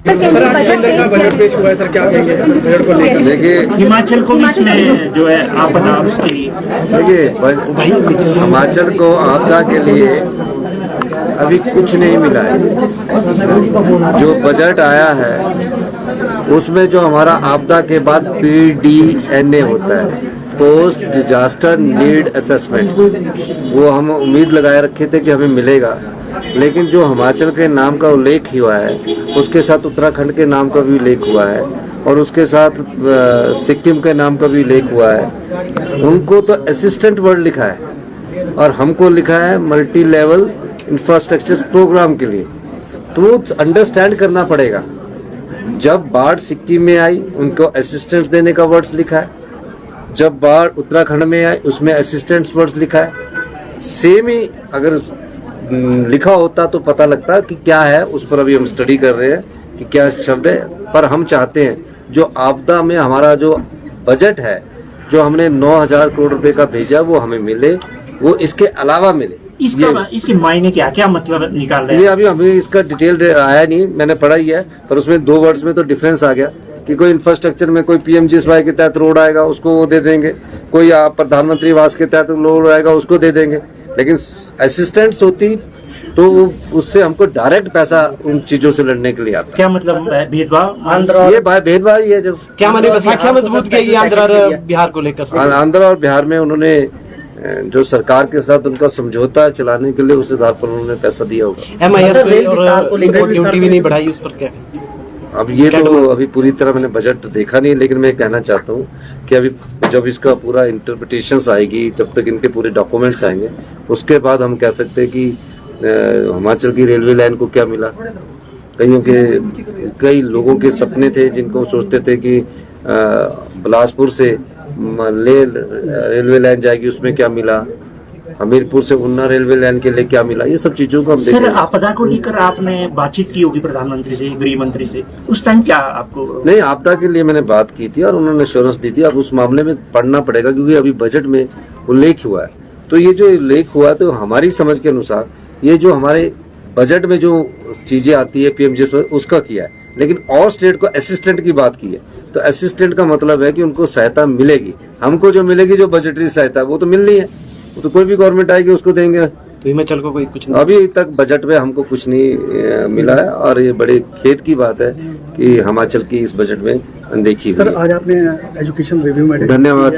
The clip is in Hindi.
बजट पेश हुआ है सर, क्या कहेंगे बजट को लेकर? देखिए हिमाचल को भी इसमें जो है आपदा उसके लिए देखिए हिमाचल को आपदा के लिए अभी कुछ नहीं मिला है। जो बजट आया है उसमें जो हमारा आपदा के बाद PDNA होता है, पोस्ट डिजास्टर नीड असेसमेंट, वो हम उम्मीद लगाए रखे थे कि हमें मिलेगा, लेकिन जो हिमाचल के नाम का उल्लेख हुआ है उसके साथ उत्तराखंड के नाम का भी उल्लेख हुआ है और उसके साथ सिक्किम के नाम का भी उल्लेख हुआ है। उनको तो असिस्टेंट वर्ड लिखा है और हमको लिखा है मल्टी लेवल इंफ्रास्ट्रक्चर प्रोग्राम के लिए। तो वो अंडरस्टैंड करना पड़ेगा। जब बाढ़ सिक्किम में आई उनको असिस्टेंस देने का वर्ड्स लिखा है, जब बाढ़ उत्तराखंड में आई उसमें असिस्टेंस वर्ड्स लिखा है। सेम ही अगर लिखा होता तो पता लगता कि क्या है। उस पर अभी हम स्टडी कर रहे हैं कि क्या शब्द है, पर हम चाहते हैं जो आपदा में हमारा जो बजट है, जो हमने 9,000 करोड़ रुपए का भेजा, वो हमें मिले, वो इसके अलावा मिले। इसके मायने क्या मतलब निकाल रहे हैं? ये अभी हमें इसका डिटेल आया नहीं, मैंने पढ़ा ही है, पर उसमें 2 वर्ड्स में तो डिफरेंस आ गया कि कोई इंफ्रास्ट्रक्चर में कोई PMGSY के तहत रोड आएगा उसको वो दे देंगे, कोई प्रधानमंत्री आवास के तहत रोड आएगा उसको दे देंगे, लेकिन असिस्टेंट्स होती तो उससे हमको डायरेक्ट पैसा उन चीजों से लड़ने के लिए आता। क्या मतलब भेदभाव? ये भेदभाव ही है। जो क्या माने बैसाखियां मजबूत की आंध्र और बिहार को लेकर? आंध्र और बिहार में उन्होंने जो सरकार के साथ उनका समझौता चलाने के लिए उस आधार पर उन्होंने पैसा दिया होगा। MIS और ड्यूटी भी नहीं बढ़ाई, उस पर क्या? अब ये तो अभी पूरी तरह मैंने बजट देखा नहीं, लेकिन मैं कहना चाहता हूँ कि अभी जब इसका पूरा इंटरप्रिटेशंस आएगी, जब तक इनके पूरे डॉक्यूमेंट्स आएंगे, उसके बाद हम कह सकते हैं कि हिमाचल की रेलवे लाइन को क्या मिला। कई लोगों के सपने थे जिनको सोचते थे कि बिलासपुर से रेलवे लाइन जाएगी, उसमें क्या मिला, हमीरपुर से उन्ना रेलवे लाइन के लिए क्या मिला, ये सब चीजों को हम देखें। सर, आपदा को लेकर आपने बातचीत की होगी प्रधानमंत्री से, गृह मंत्री से, उस टाइम क्या आपको? नहीं, आपदा के लिए मैंने बात की थी और उन्होंने एश्योरेंस दी थी। अब उस मामले में पढ़ना पड़ेगा क्योंकि अभी बजट में उल्लेख हुआ है। तो ये जो उल्लेख हुआ तो हमारी समझ के अनुसार ये जो हमारे बजट में जो चीजें आती है PMGSY उसका किया है, लेकिन और स्टेट को असिस्टेंट की बात की है। तो असिस्टेंट का मतलब है कि उनको सहायता मिलेगी। हमको जो मिलेगी जो बजटरी सहायता वो तो मिलनी है, वो तो कोई भी गवर्नमेंट आएगी उसको देंगे। तो हिमाचल को कोई कुछ नहीं? अभी तक बजट में हमको कुछ नहीं मिला है और ये बड़े खेद की बात है कि हिमाचल की इस बजट में अनदेखी हुई है। सर, आज आपने एजुकेशन रिव्यू में धन्यवाद।